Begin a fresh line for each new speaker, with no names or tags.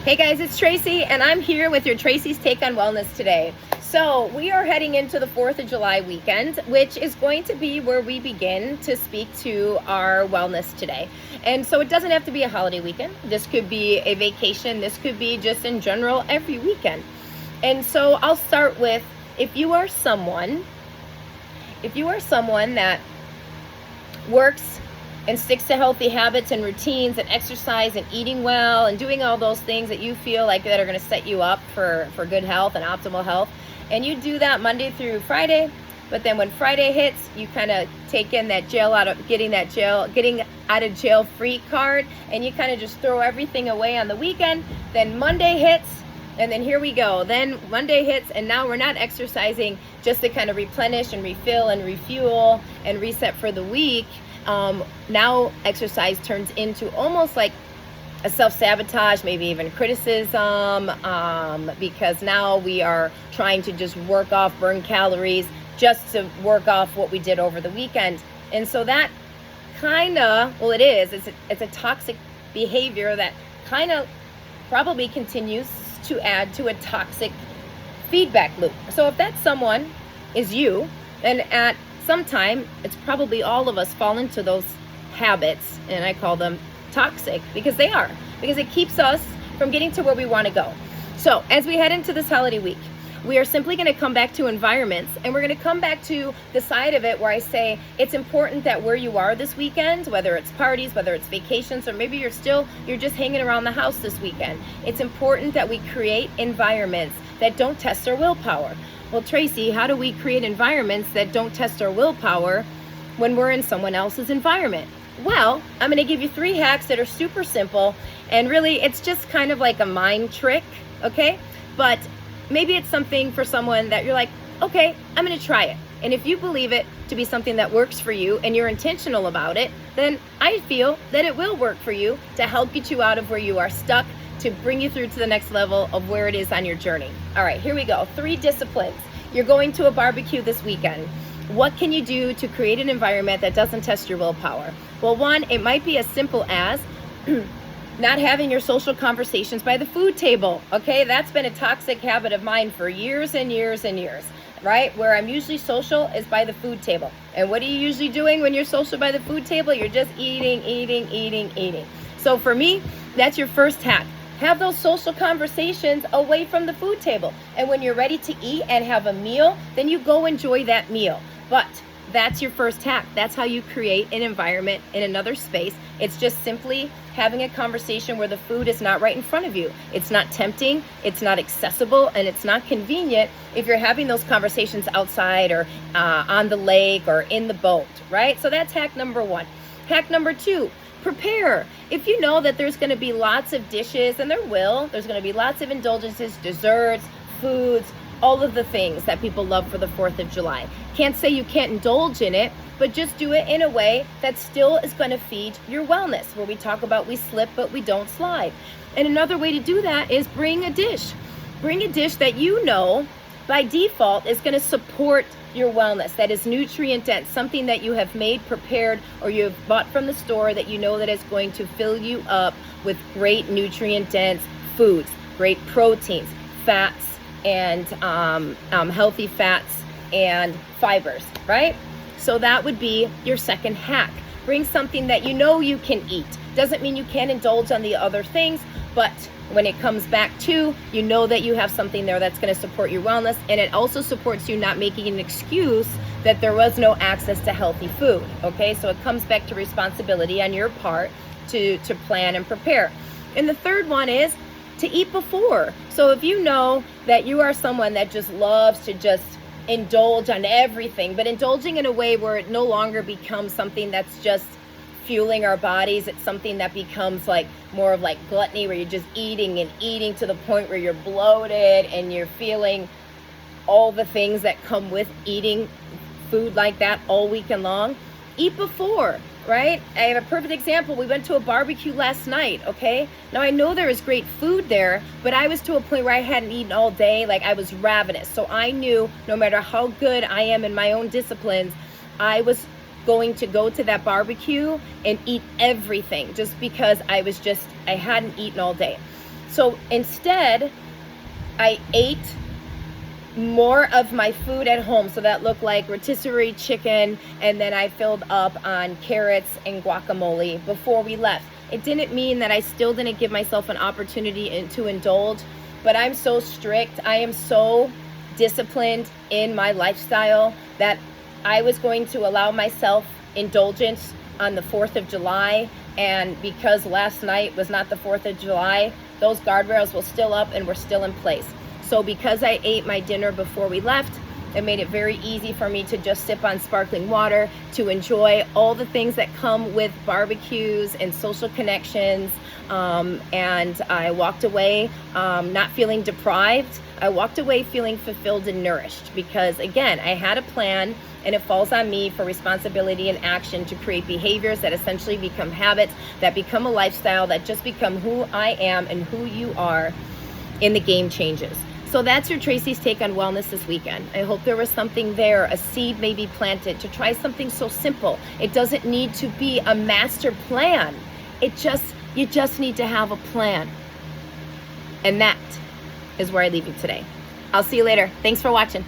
Hey guys, it's Tracy, and I'm here with your Tracy's Take on Wellness today. So we are heading into the 4th of July weekend, which is going to be where we begin to speak to our wellness today. And so it doesn't have to be a holiday weekend. This could be a vacation. This could be just in general every weekend. And so I'll start with, if you are someone that works and sticks to healthy habits and routines and exercise and eating well and doing all those things that you feel like that are going to set you up for good health and optimal health, and you do that Monday through Friday, but then when Friday hits, you kind of take in that getting out of jail free card, and you kind of just throw everything away on the weekend. Then Monday hits, and then here we go. Then Monday hits, and now we're not exercising just to kind of replenish and refill and refuel and reset for the week. Now exercise turns into almost like a self-sabotage, maybe even criticism, because now we are trying to just burn calories just to work off what we did over the weekend. And so that it's a toxic behavior that kind of probably continues to add to a toxic feedback loop. So if that someone is you, and at some time, it's probably all of us fall into those habits, and I call them toxic because it keeps us from getting to where we want to go. So as we head into this holiday week, we are simply going to come back to environments, and we're going to come back to the side of it where I say it's important that where you are this weekend, whether it's parties, whether it's vacations, or maybe you're just hanging around the house this weekend, it's important that we create environments that don't test our willpower. Well, Tracy, how do we create environments that don't test our willpower when we're in someone else's environment? Well, I'm going to give you 3 hacks that are super simple, and really it's just kind of like a mind trick, okay? But maybe it's something for someone that you're like, okay, I'm going to try it. And if you believe it to be something that works for you and you're intentional about it, then I feel that it will work for you to help get you out of where you are stuck, to bring you through to the next level of where it is on your journey. All right, here we go. 3 disciplines. You're going to a barbecue this weekend. What can you do to create an environment that doesn't test your willpower? Well, one, it might be as simple as not having your social conversations by the food table, okay? That's been a toxic habit of mine for years and years and years, right? Where I'm usually social is by the food table. And what are you usually doing when you're social by the food table? You're just eating. So for me, that's your first hack. Have those social conversations away from the food table. And when you're ready to eat and have a meal, then you go enjoy that meal. But that's your first hack. That's how you create an environment in another space. It's just simply having a conversation where the food is not right in front of you. It's not tempting, it's not accessible, and it's not convenient if you're having those conversations outside or on the lake or in the boat, right? So that's hack number 1. Hack number 2. Prepare. If you know that there's going to be lots of dishes, and there's going to be lots of indulgences, desserts, foods, all of the things that people love for the 4th of July. Can't say you can't indulge in it, but just do it in a way that still is going to feed your wellness, where we talk about we slip but we don't slide. And another way to do that is bring a dish. Bring a dish that you know by default is going to support your wellness, that is nutrient dense, something that you have made, prepared, or you have bought from the store that you know that is going to fill you up with great nutrient dense foods, great proteins, fats, and healthy fats and fibers, right? So that would be your second hack. Bring something that you know you can eat. Doesn't mean you can't indulge on the other things, but when it comes back to, you know that you have something there that's going to support your wellness, and it also supports you not making an excuse that there was no access to healthy food, okay? So it comes back to responsibility on your part to plan and prepare. And the third one is to eat before. So if you know that you are someone that just loves to just indulge on everything, but indulging in a way where it no longer becomes something that's just fueling our bodies, it's something that becomes like more of like gluttony, where you're just eating and eating to the point where you're bloated and you're feeling all the things that come with eating food like that all weekend long. Eat before, right? I have a perfect example. We went to a barbecue last night, okay? Now I know there is great food there, but I was to a point where I hadn't eaten all day, like I was ravenous. So I knew no matter how good I am in my own disciplines, I was going to go to that barbecue and eat everything just because I hadn't eaten all day. So instead, I ate more of my food at home. So that looked like rotisserie chicken, and then I filled up on carrots and guacamole before we left. It didn't mean that I still didn't give myself an opportunity to indulge, but I'm so strict. I am so disciplined in my lifestyle that I was going to allow myself indulgence on the 4th of July. And because last night was not the 4th of July, those guardrails were still up and were still in place. So because I ate my dinner before we left, it made it very easy for me to just sip on sparkling water, to enjoy all the things that come with barbecues and social connections. And I walked away not feeling deprived. I walked away feeling fulfilled and nourished because, again, I had a plan, and it falls on me for responsibility and action to create behaviors that essentially become habits, that become a lifestyle, that just become who I am and who you are in the game changes. So that's your Tracy's take on wellness this weekend. I hope there was something there, a seed maybe planted to try something so simple. It doesn't need to be a master plan. You just need to have a plan. And that is where I leave you today. I'll see you later. Thanks for watching.